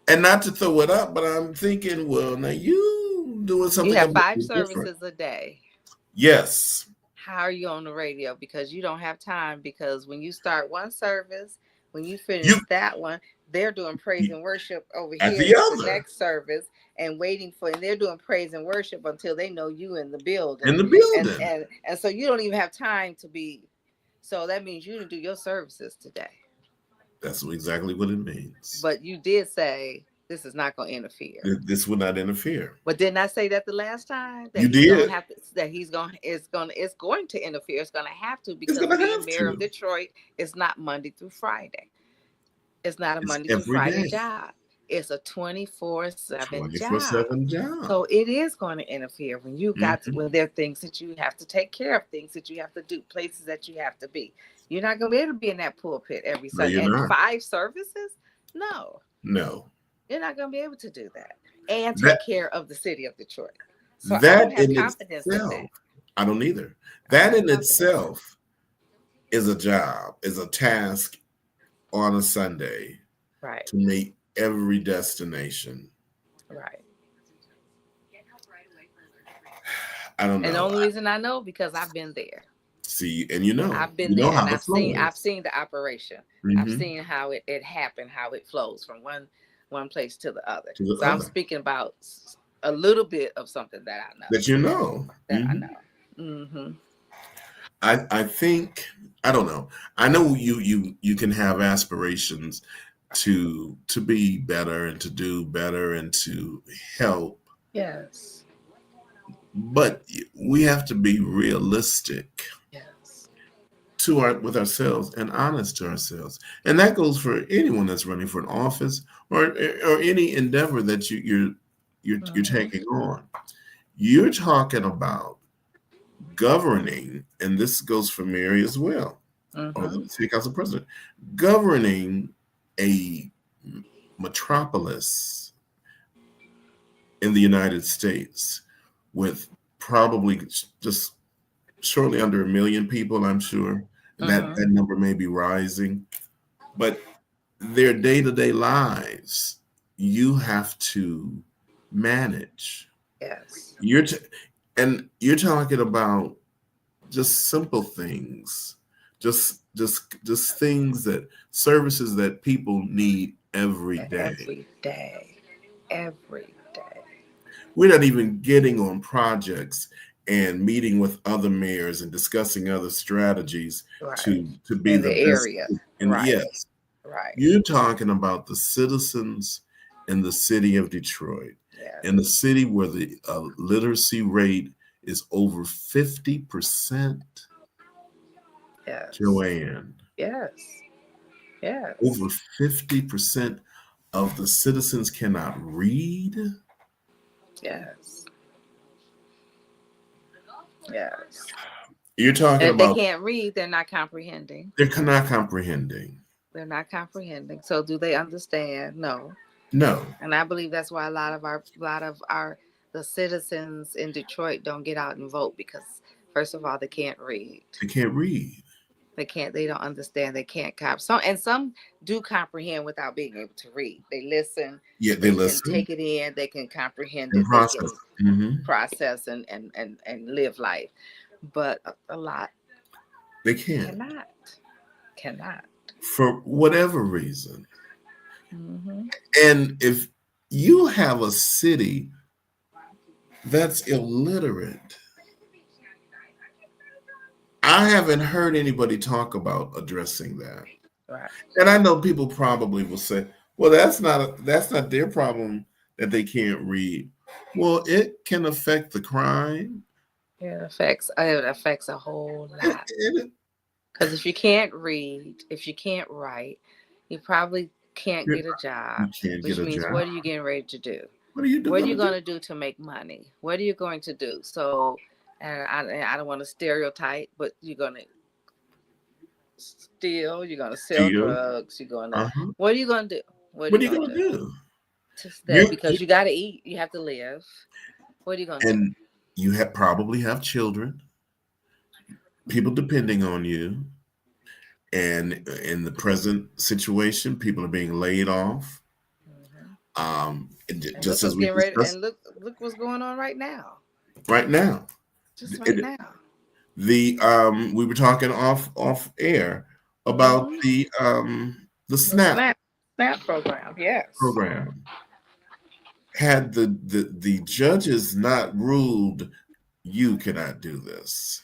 And not to throw it up, but I'm thinking, well, now you doing You something have completely 5 different. services a day. Yes. How are you on the radio? Because you don't have time. Because when you start one service, when you You finish that one, they're doing praise and worship over at here the at the other next service and waiting for, and they're doing praise and worship until they know you in the in building. the And building. and and so you don't even have time to be. So that means you didn't do your services today. That's exactly what it means. But you did say this is not going to interfere. This would not interfere. But didn't I say that the last time that You he's gonna did. have to, that it's going to interfere. It's gonna have to It's because going to being have mayor of to. Detroit is not Monday through Friday. It's not a It's Monday through every Friday day, job. It's a 24/7 job. 24/7 job. So it is going to interfere Mhm. when there are things that you have to take care of, things that you have to do, places that you have to be. You're not going to be able to be in that pulpit every No, Sunday you're and not. 5 services. No, No. you're not going to be able to do that and That take care of the city of Detroit. So I don't that have in confidence in itself, that. I don't either. I don't That have in confidence in itself is a job, is a task on a Sunday it. Right, to meet every destination. right. I don't And the know. only reason I know because I've been there. See, and I've been you know there, how and the flow I've is. seen the operation. I've Mm-hmm. seen how it happened, how it flows from one place to the other. To the So I'm other. speaking about a little bit of something that I know. That you know. That I Mm-hmm. know. Mm-hmm. I think, I don't know. I know you can have aspirations to be better and to do better and to help, Yes. but we have to be realistic Yes. with ourselves and honest to ourselves. And that goes for anyone that's running for an office or any endeavor that you're taking on. You're talking about governing, and this goes for Mary as well, or the Mm-hmm. city council president, governing a metropolis in the United States with probably just shortly under 1 million people, I'm sure. That Mm-hmm. number may be rising, but their day-to-day lives, you have to manage. Yes. And you're talking about just simple things, just things that services that people need every day. Every day. Every day. We're not even getting on projects and meeting with other mayors and discussing other strategies Right. to be In the the best. area. And Right. yes, Right. you're talking about the citizens in the city of Detroit, Yes. in the city where the literacy rate is over 50%. Yes. Joanne, Yes. Yes. over 50% of the citizens cannot read. Yes. Yes. You're talking And if they about can't read, they're not comprehending. they're not comprehending. They're not comprehending. So do they understand? No. No, And I believe that's why a lot of the citizens in Detroit don't get out and vote because first of all, they can't read. they can't read. They don't understand. They can't some do comprehend without being able to read. They listen, Yeah, they they can listen take it in, they can comprehend and it, they process. can Mm-hmm. process and live life. But a lot They can't cannot. for whatever reason. Mm-hmm. And if you have a city that's illiterate, I haven't heard anybody talk about addressing that. Right. And I know people probably will say, "Well, that's not their problem that they can't read." Well, it can affect the crime. It affects a whole It, lot. it, Because if you can't read, if you can't write, you probably can't get a you job, can't get which a means job. what are you getting ready to do? What are you What are going you to do? going to do to make money? What are you going to do? So, and I don't want to stereotype, but you're going to steal, you're going to sell Steal. drugs, you're going to, Uh-huh. what are you going to do? What are What you are you going going to to do? do? Just that, You because you got to eat, you have to live. What are you going to do? and you probably have children, people depending on you. And in the present situation, people are being laid off. Mm-hmm. And Just look as what's we getting ready, discussed and look what's going on right now. right now. Just right It, now. the we were talking off air about Mm-hmm. the The SNAP SNAP program, yes. program. Had the judges not ruled you cannot do this,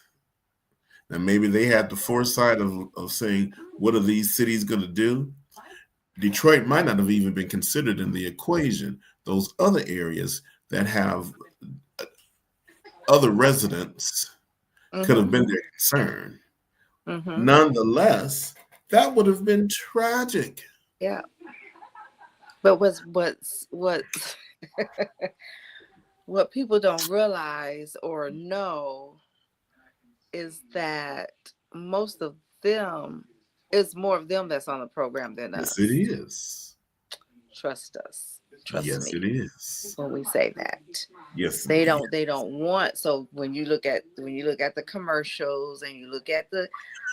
now maybe they had the foresight of saying, what are these cities going to do? Detroit might not have even been considered in the equation. Those other areas that have other residents could have Mm-hmm. been their concern. Mm-hmm. Nonetheless, that would have been tragic. Yeah. But what what people don't realize or know is that most of them, it's more of them that's on the program than Yes, it us. is. Trust us. Trust Yes, me it is. when we say that. Yes, They don't want, so when you look at the commercials and you look at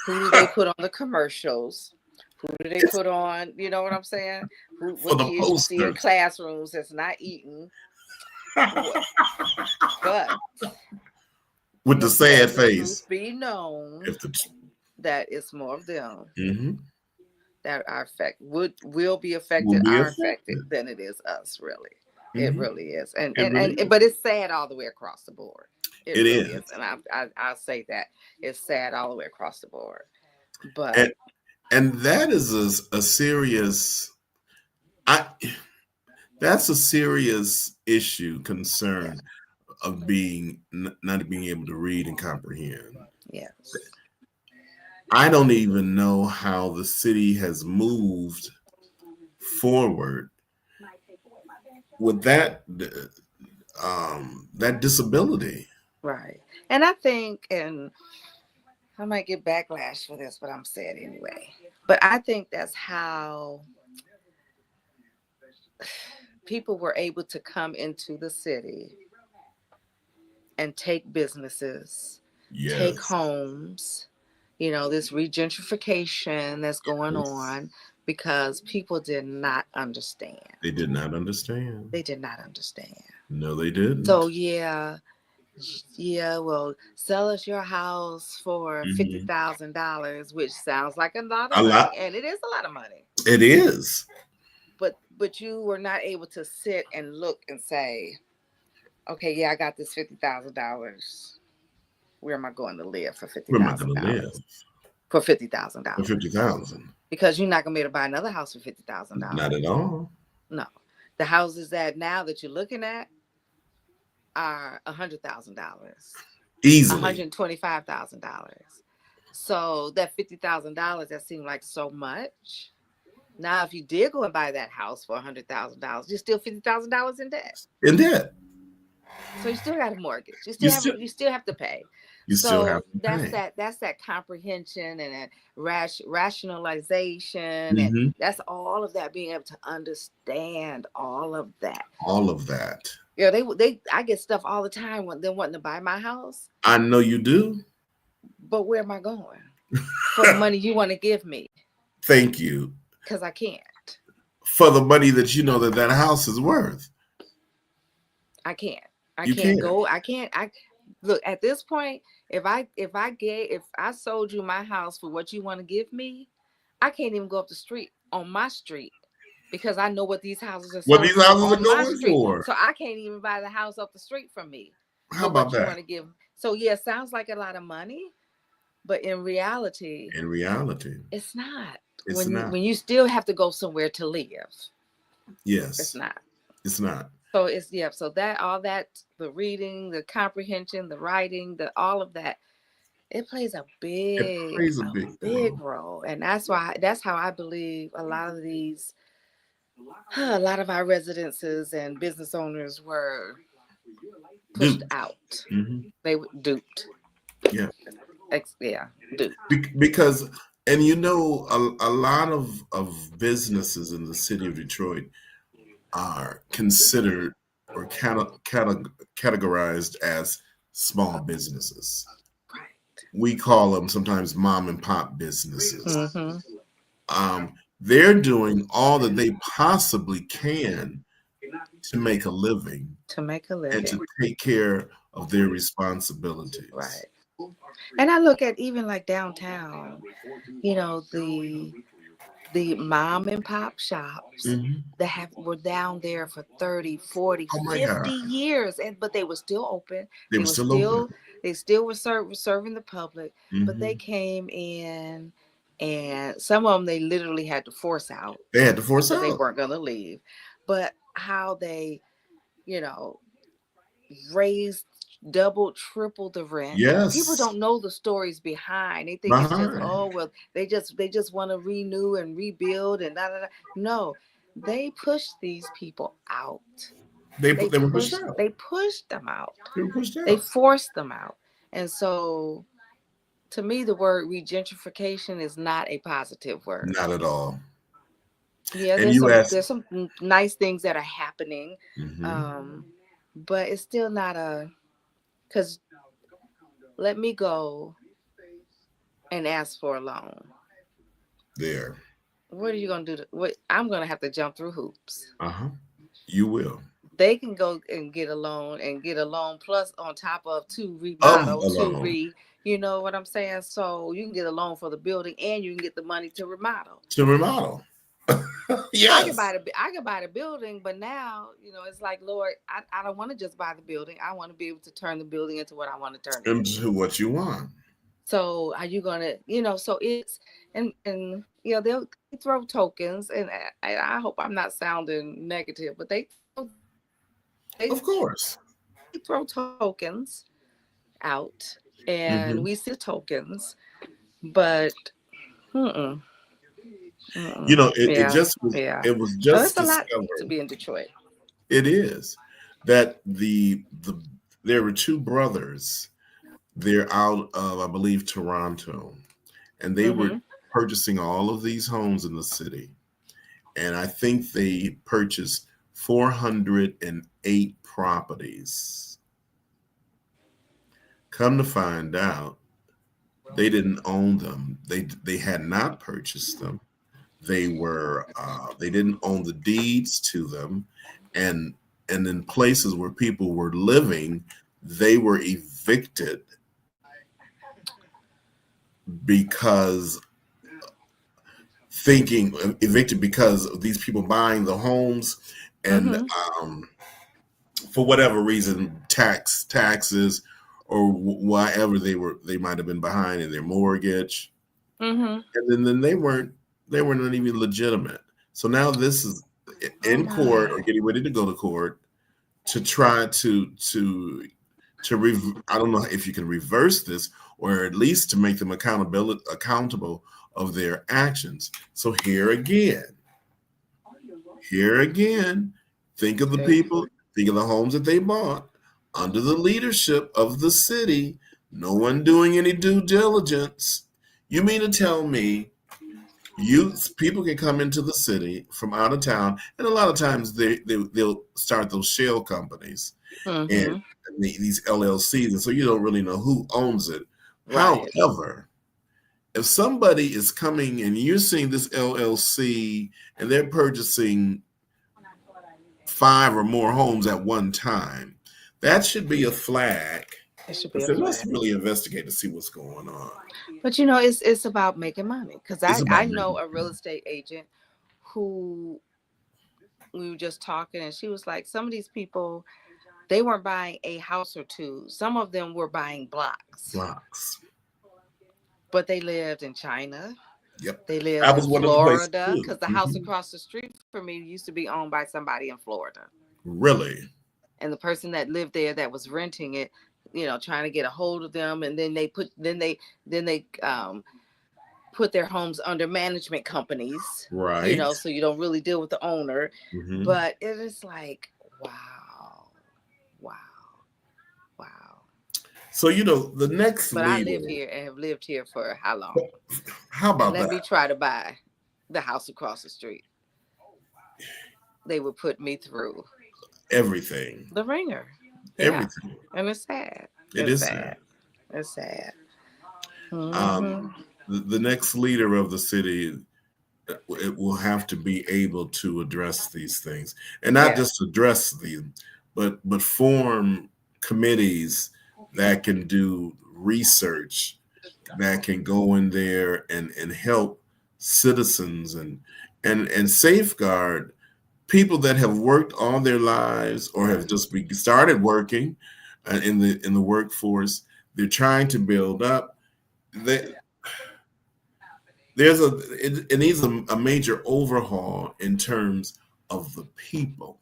who do they put on the commercials? Who do they it's put on? You know what I'm saying? for What the kids you see in posters. classrooms that's not eating? But with the sad Let the face. truth be known If the that it's more of them mm-hmm. that are will be will affected, be are affected. affected, than it is us, really. It Mm-hmm. really is. And It really is. but it's sad all the way across the board. It It really is. is. And I'll say that it's sad all the way across the board. But And that is a serious that's a serious issue, concern of not being able to read and comprehend. yes. I don't even know how the city has moved forward with that that disability. Right. And I think, and I might get backlash for this, but I'm saying anyway. But I think that's how people were able to come into the city and take businesses, take Yes. homes, this regentrification that's going Yes. on, because people did not understand. They did not understand. They did not understand. No, they didn't. So well, sell us your house for Mhm. $50,000, which sounds like a lot of A money, lot. and it is a lot of money. It is. But you were not able to sit and look and say, okay, yeah, I got this $50,000. Where am I going to live for Where am I going to live $50,000? For $50,000. for 50,000? Because you're not gonna be able to buy another house for $50,000. Not at all. No, the houses that now that you're looking at are $100,000, Easily. $125,000. So that $50,000 that seemed like so much. Now, if you did go and buy that house for $100,000, you're still $50,000 in debt. In debt. So you still got a mortgage. You still have to pay. You still have to pay. That's that comprehension and that rationalization, Mhm. and that's all of that, being able to understand all of that. All of that. Yeah, I get stuff all the time when they're wanting to buy my house. I know you do. But where am I going for the money you want to give me? Thank you. Because I can't. For the money that you know that house is worth. I can't. I can't. Look, at this point, if I sold you my house for what you want to give me, I can't even go up the street on my street, because I know what these houses are What these houses are on my going street. for. So I can't even buy the house up the street from me. How about what you that? want to give. So yeah, it sounds like a lot of money, but in reality, it's not. When you still have to go somewhere to live. Yes. It's not. It's not. So so that all that, the reading, the comprehension, the writing, all of that, it plays a big role. And that's how I believe a lot of our residences and business owners were pushed out. Mm-hmm. They were duped. Yeah. Duped. Because, and a lot of businesses in the city of Detroit are considered or categorized as small businesses. Right. We call them sometimes mom and pop businesses. Mm-hmm. They're doing all that they possibly can to make a living. And to take care of their responsibilities. Right. And I look at even like downtown, the mom and pop shops that were down there for 30, 40, 50 years, but they were still open. They still were serving the public, but they came in, and some of them they literally had to force out. They had to force out. They weren't going to leave. But how they, raised, double, triple the rent. Yes. People don't know the stories behind. They think it's just, they just want to renew and rebuild and da. No, they pushed these people out. They were pushed out. They pushed them out. They forced them out. And so, to me, the word regentrification is not a positive word. Not at all. Yeah, there's some nice things that are happening. But it's still not because let me go and ask for a loan. There. What are you going to do? I'm going to have to jump through hoops. You will. they can go and get a loan plus on top of to Of remodel, a loan you know what I'm saying? So you can get a loan for the building and you can get the money to remodel. to remodel. Yes. I could buy the building, but now, it's like, Lord, I don't want to just buy the building. I want to be able to turn the building into what I want to turn it into. Into what you want. So are you gonna, so it's and they'll throw tokens, and I hope I'm not sounding negative, but they Of course. throw tokens out, and Hmm. we see tokens, but mm-mm, It yeah, just was. yeah. It was So just it's a lot to discovered. be in Detroit. It is that there were two brothers. They're out of, I believe, Toronto, and they were Mm-hmm. purchasing all of these homes in the city. And I think they purchased 408 properties. Come to find out, they didn't own them. They had not purchased them. They didn't own the deeds to them, and in places where people were living, they were because evicted because of these people buying the homes, and Mm-hmm. for whatever reason, taxes or whatever they might have been behind in their mortgage, Mm-hmm. and then they were not even legitimate. So now this is Oh in court my. or getting ready to go to court to try I don't know if you can reverse this, or at least to make them accountable of their actions. So here again, think of the See? people, think of the homes that they bought under the leadership of the city, no one doing any due diligence. You mean to tell me people can come into the city from out of town, and a lot of times they'll start those shell companies and Mm-hmm. these LLCs, and so you don't really know who owns it. Right. However, if somebody is coming and you're seeing this LLC and they're purchasing 5 or more homes at one time, that should be a flag. It should I be a said, let's flag. really investigate to see what's going on. But it's about making money. Because It's I about know making a real estate agent who we were just talking, and she was like, some of these people, they weren't buying a house or two. Some of them were buying blocks. blocks. But they lived in China. Yep. They lived That in was one of the places Florida, too. because the house across the street from me used to be owned by somebody in Florida. Really? And the person that lived there that was renting it, trying to get a hold of them, and then they put their homes under management companies, Right. so you don't really deal with the owner. Hmm. But it is like, wow, wow, wow. So the next But I leader. live here and have lived here for how long? How And about let that? me try to buy the house across the street. They would put me through Everything. the ringer. Yeah. Everything. And it's sad. It It's is sad. sad. It's sad. Um, Mm-hmm. the next leader of the city, it will have to be able to address these things, and not Yeah. just address them, but form committees that can do research, that can go in there and help citizens and safeguard people that have worked all their lives or have just started working in the workforce. They're trying to build up. They, it needs a major overhaul in terms of the people,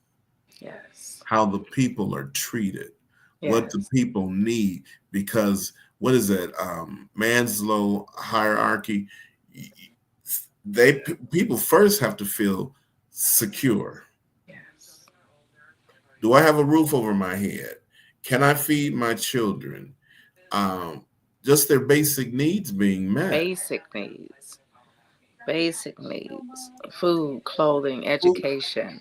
Yes. how the people are treated, what the Yes. people need, because what is that, Maslow hierarchy? People first have to feel secure. Yes. Do I have a roof over my head? Can I feed my children? um, just their basic needs being met. Basic needs. Basic needs. Food, clothing, Well, education.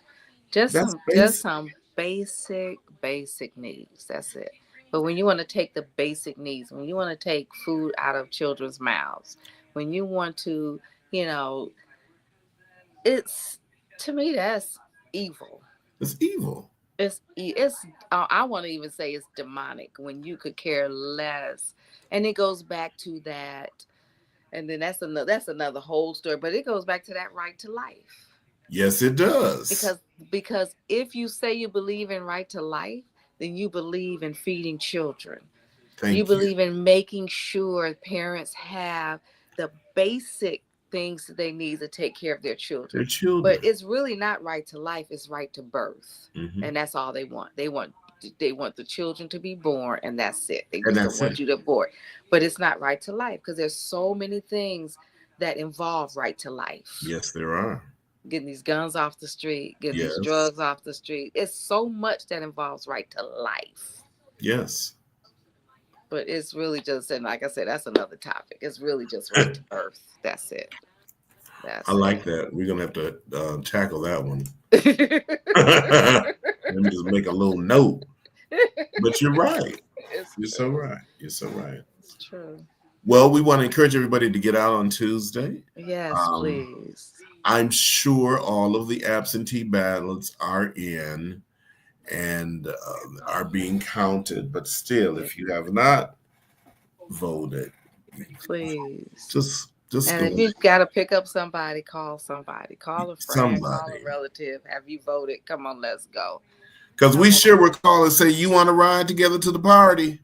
Just that's some basic. basic needs. That's it. But when you want to take the basic needs, when you want to take food out of children's mouths, when you want to, you know, it's to me that's evil. It's evil. I want to even say it's demonic when you could care less, and it goes back to that, and then that's another whole story. But it goes back to that right to life. Yes, it does. Because if you say you believe in right to life, then you believe in feeding children. You Thank you. believe in making sure parents have the basic things that they need to take care of their children. Their children. But it's really not right to life, it's right to birth. Mhm. And that's all they want. They want the children to be born, and that's it. They And just that's don't want it. you to abort. But it's not right to life because there's so many things that involve right to life. Yes, there are. Getting these guns off the street, getting Yes. these drugs off the street. It's so much that involves right to life. Yes. But it's really just, and like I said, that's another topic. It's really just right to birth. That's it. I like that. We're gonna have to tackle that one. it. Let me just make a little note. But you're right. You're so right. You're so right. It's true. Well, we want to encourage everybody to get out on Tuesday. Yes, please. I'm sure all of the absentee ballots are in and are being counted. But still, if you have not voted, please. Just and if you've got to pick up somebody, call somebody. Call a friend, call a relative. Have you voted? Come on, let's go. Because we sure will call and say, you want to ride together to the party?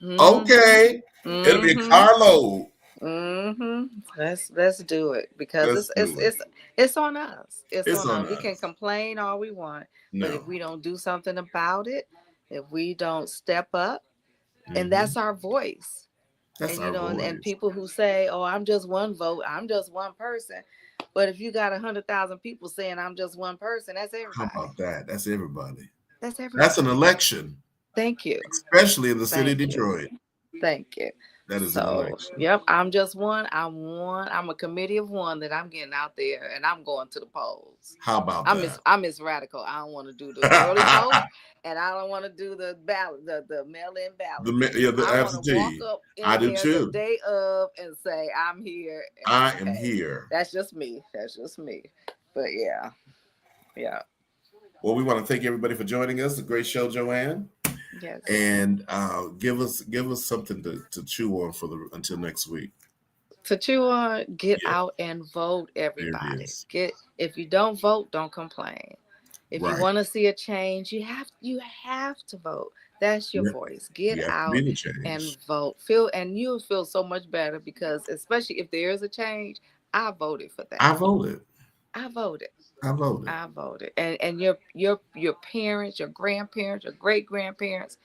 Mm-hmm. Okay. Mm-hmm. It'll be a carload. Mm-hmm. Let's do it because it's on us. It's on us. We can complain all we want, but if we don't do something about it, if we don't step up, and that's our voice. That's our voice. And people who say, "Oh, I'm just one vote. I'm just one person," but if you got 100,000 people saying I'm just one person, that's everybody. How about that? That's everybody. That's everybody. That's an election. Thank you. Especially in the city of Detroit. Thank you. That is an election. Yep, I'm just one. I'm a committee of one that I'm getting out there and I'm going to the polls. How about that? I'm Miss Radical. I don't want to do the early vote, and I don't want to do the ballot, the mail-in ballot. The absentee. I want to walk up in there the day of and say I'm here. I am here. That's just me. But yeah. Well, we want to thank everybody for joining us. A great show, Joanne. Yes. And give us something to chew on until next week. To chew on, get out and vote, everybody. If you don't vote, don't complain. If you want to see a change, you have to vote. That's your voice. Get out and vote. You'll feel so much better because especially if there is a change, I voted for that. I voted. And your parents, your grandparents, your great grandparents,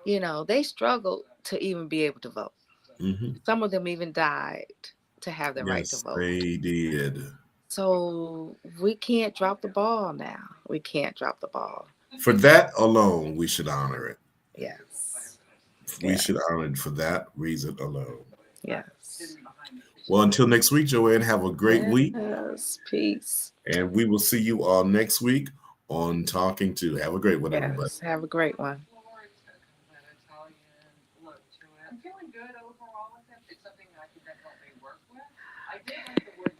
they struggled to even be able to vote. Mm-hmm. Some of them even died to have the right to vote. They did. So we can't drop the ball now. We can't drop the ball. For that alone, we should honor it. Yes. We should honor it for that reason alone. Yes. Well, until next week, Joanne, have a great week. Yes, peace. And we will see you all next week on Talking To. Have a great one, everybody. Yes, have a great one. I'm feeling good overall with it. It's something that I can definitely work with. I did like the word